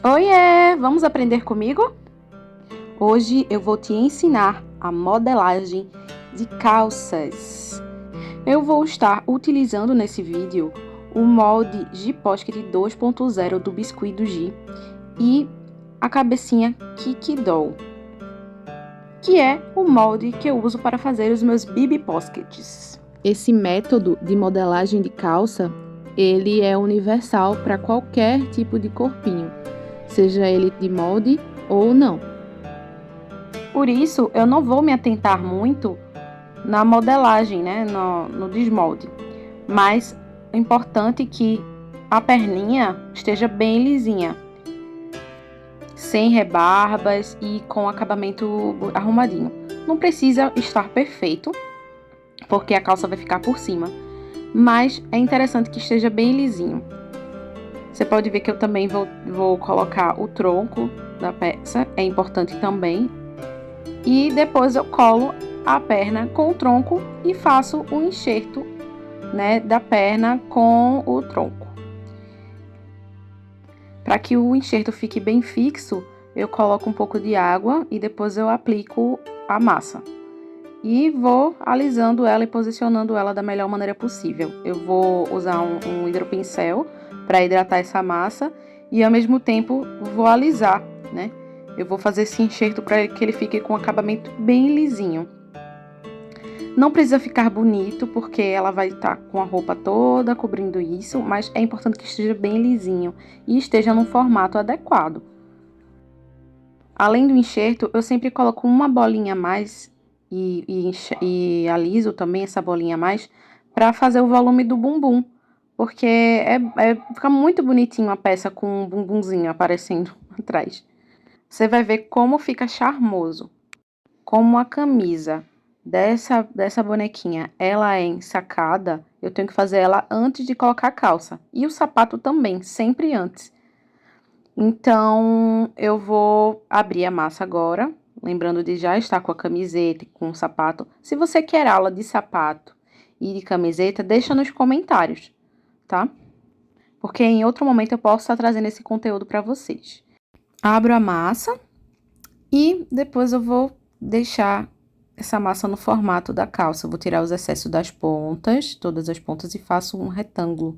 Oiê, vamos aprender comigo? Hoje eu vou te ensinar a modelagem de calças. Eu vou estar utilizando nesse vídeo o molde G-Pocket 2.0 do Biscuit do G e a cabecinha Kiki Doll, que é o molde que eu uso para fazer os meus Bibi Pockets. Esse método de modelagem de calça, ele é universal para qualquer tipo de corpinho, seja ele de molde ou não. Por isso, eu não vou me atentar muito na modelagem, né, no desmolde. Mas é importante que a perninha esteja bem lisinha, sem rebarbas e com acabamento arrumadinho. Não precisa estar perfeito, porque a calça vai ficar por cima, mas é interessante que esteja bem lisinho. Você pode ver que eu também vou colocar o tronco da peça, é importante também. E depois eu colo a perna com o tronco e faço o enxerto, né, da perna com o tronco. Para que o enxerto fique bem fixo, eu coloco um pouco de água e depois eu aplico a massa. E vou alisando ela e posicionando ela da melhor maneira possível. Eu vou usar um hidropincel para hidratar essa massa e ao mesmo tempo vou alisar, né? Eu vou fazer esse enxerto para que ele fique com um acabamento bem lisinho. Não precisa ficar bonito, porque ela vai estar com a roupa toda cobrindo isso, mas é importante que esteja bem lisinho e esteja num formato adequado. Além do enxerto, eu sempre coloco uma bolinha a mais e aliso também essa bolinha a mais para fazer o volume do bumbum, porque fica muito bonitinho a peça com um bumbumzinho aparecendo atrás. Você vai ver como fica charmoso. Como a camisa dessa bonequinha, ela é ensacada, eu tenho que fazer ela antes de colocar a calça. E o sapato também, sempre antes. Então, eu vou abrir a massa agora, lembrando de já estar com a camiseta e com o sapato. Se você quer aula de sapato e de camiseta, deixa nos comentários, tá? Porque em outro momento eu posso estar trazendo esse conteúdo para vocês. Abro a massa e depois eu vou deixar essa massa no formato da calça. Eu vou tirar os excessos das pontas, todas as pontas, e faço um retângulo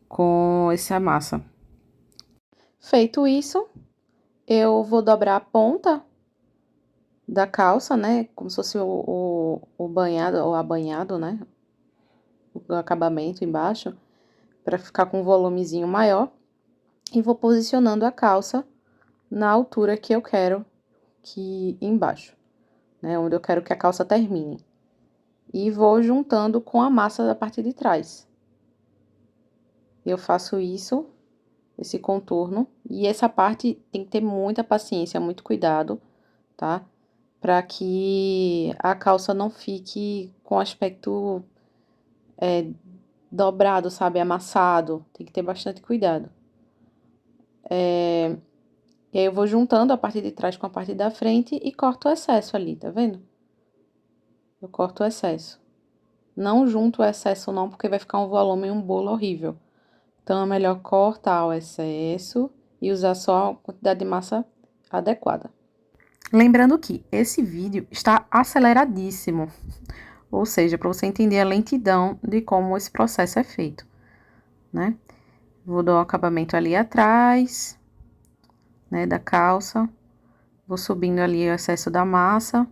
com essa massa. Feito isso, eu vou dobrar a ponta da calça, né? Como se fosse o banhado, ou abanhado, né? O acabamento embaixo, para ficar com um volumezinho maior. E vou posicionando a calça na altura que eu quero que embaixo, né? Onde eu quero que a calça termine. E vou juntando com a massa da parte de trás. Eu faço isso, esse contorno, e essa parte tem que ter muita paciência, muito cuidado, tá? Para que a calça não fique com aspecto dobrado, sabe? Amassado, tem que ter bastante cuidado. E aí eu vou juntando a parte de trás com a parte da frente e corto o excesso ali, tá vendo? Eu corto o excesso. Não junto o excesso não, porque vai ficar um volume e um bolo horrível. Então, é melhor cortar o excesso e usar só a quantidade de massa adequada. Lembrando que esse vídeo está aceleradíssimo, ou seja, para você entender a lentidão de como esse processo é feito, né? Vou dar um acabamento ali atrás, né, da calça. Vou subindo ali o excesso da massa,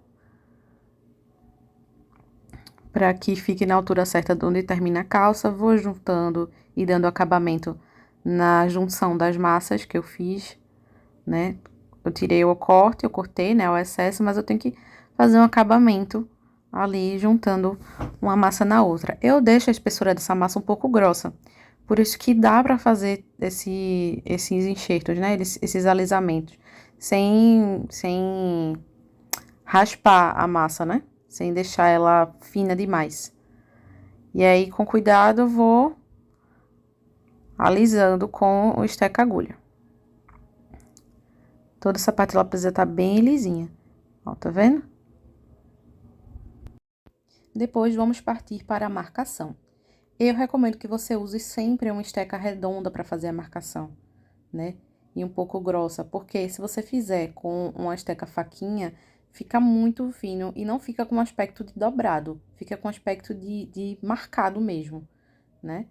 para que fique na altura certa de onde termina a calça. Vou juntando e dando acabamento na junção das massas que eu fiz, né? Eu tirei o corte, eu cortei, né, o excesso, mas eu tenho que fazer um acabamento ali, juntando uma massa na outra. Eu deixo a espessura dessa massa um pouco grossa, por isso que dá pra fazer esses enxertos, né, esses alisamentos, sem raspar a massa, né, sem deixar ela fina demais. E aí, com cuidado, eu vou alisando com o esteca-agulha. Toda essa parte ela precisa estar bem lisinha. Ó, tá vendo? Depois, vamos partir para a marcação. Eu recomendo que você use sempre uma esteca redonda para fazer a marcação, né? E um pouco grossa, porque se você fizer com uma esteca faquinha, fica muito fino e não fica com aspecto de dobrado, fica com aspecto de marcado mesmo, né?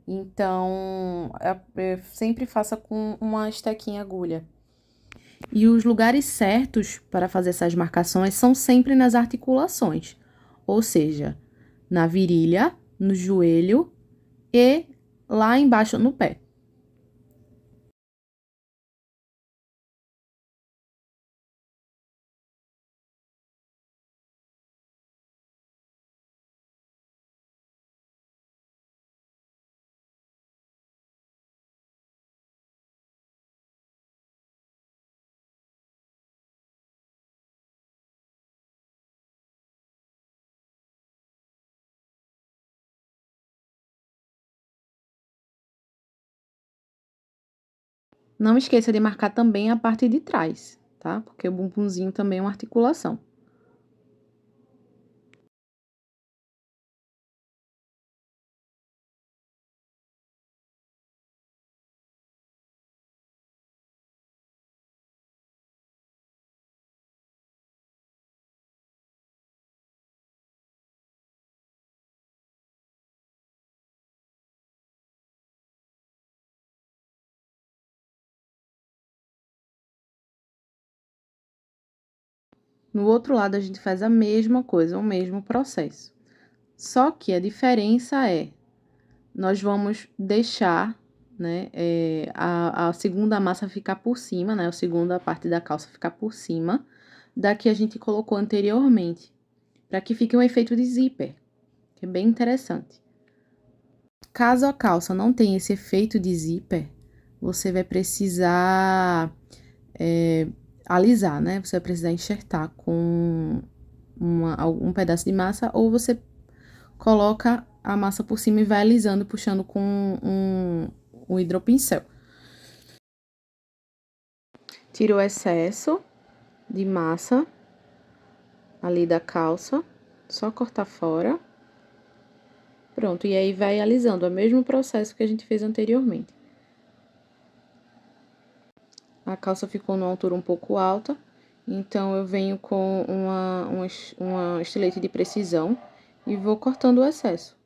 Então, sempre faça com uma estequinha agulha. E os lugares certos para fazer essas marcações são sempre nas articulações, ou seja, na virilha, no joelho e lá embaixo no pé. Não esqueça de marcar também a parte de trás, tá? Porque o bumbumzinho também é uma articulação. No outro lado, a gente faz a mesma coisa, o mesmo processo. Só que a diferença é, nós vamos deixar, né, a segunda massa ficar por cima, né, a segunda parte da calça ficar por cima da que a gente colocou anteriormente, para que fique um efeito de zíper, que é bem interessante. Caso a calça não tenha esse efeito de zíper, você vai precisar alisar, né? Você vai precisar enxertar com um pedaço de massa, ou você coloca a massa por cima e vai alisando, puxando com um hidropincel. Tira o excesso de massa ali da calça, só cortar fora. Pronto, e aí vai alisando, é o mesmo processo que a gente fez anteriormente. A calça ficou numa altura um pouco alta, então eu venho com uma estilete de precisão e vou cortando o excesso.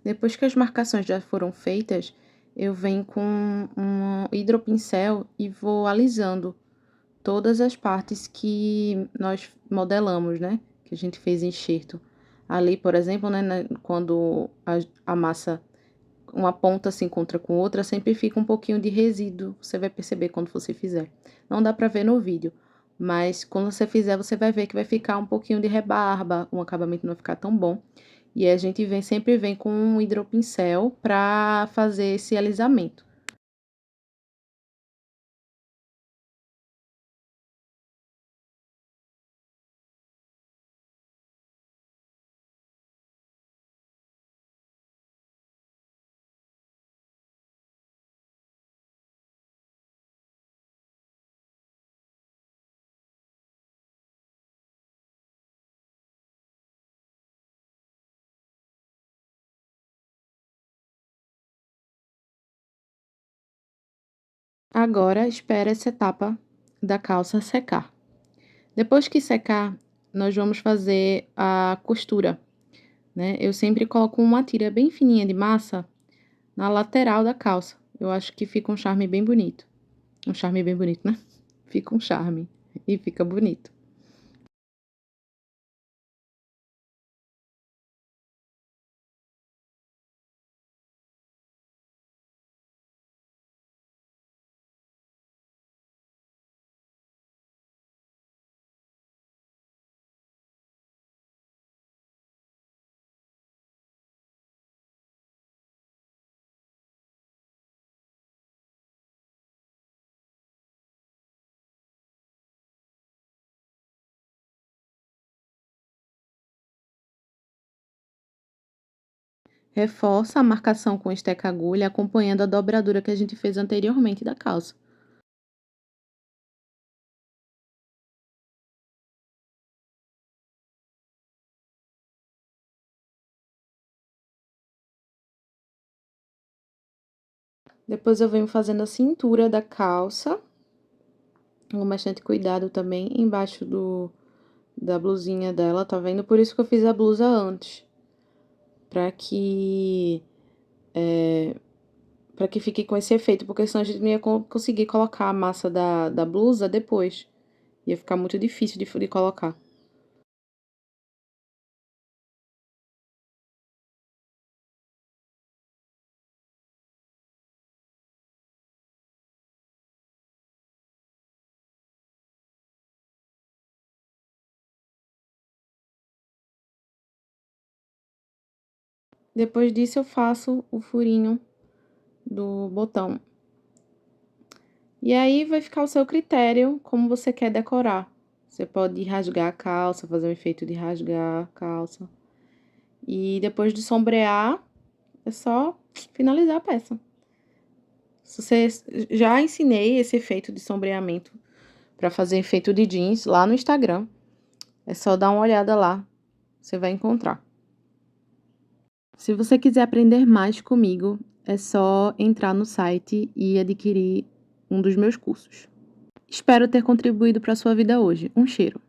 Depois que as marcações já foram feitas, eu venho com um hidropincel e vou alisando todas as partes que nós modelamos, né? Que a gente fez enxerto. Ali, por exemplo, né, quando a massa, uma ponta se encontra com outra, sempre fica um pouquinho de resíduo. Você vai perceber quando você fizer. Não dá pra ver no vídeo, mas quando você fizer, você vai ver que vai ficar um pouquinho de rebarba, o acabamento não vai ficar tão bom. E a gente sempre vem com um hidropincel pra fazer esse alisamento. Agora, espera essa etapa da calça secar. Depois que secar, nós vamos fazer a costura, né? Eu sempre coloco uma tira bem fininha de massa na lateral da calça. Eu acho que fica um charme bem bonito. Um charme bem bonito, né? Fica um charme e fica bonito. Reforça a marcação com esteca-agulha, acompanhando a dobradura que a gente fez anteriormente da calça. Depois eu venho fazendo a cintura da calça, com bastante cuidado também, embaixo da blusinha dela, tá vendo? Por isso que eu fiz a blusa antes, pra que para que fique com esse efeito, porque senão a gente não ia conseguir colocar a massa da blusa depois. Ia ficar muito difícil de colocar. Depois disso, eu faço o furinho do botão. E aí, vai ficar o seu critério, como você quer decorar. Você pode rasgar a calça, fazer um efeito de rasgar a calça. E depois de sombrear, é só finalizar a peça. Já ensinei esse efeito de sombreamento para fazer efeito de jeans lá no Instagram. É só dar uma olhada lá, você vai encontrar. Se você quiser aprender mais comigo, é só entrar no site e adquirir um dos meus cursos. Espero ter contribuído para a sua vida hoje. Um cheiro!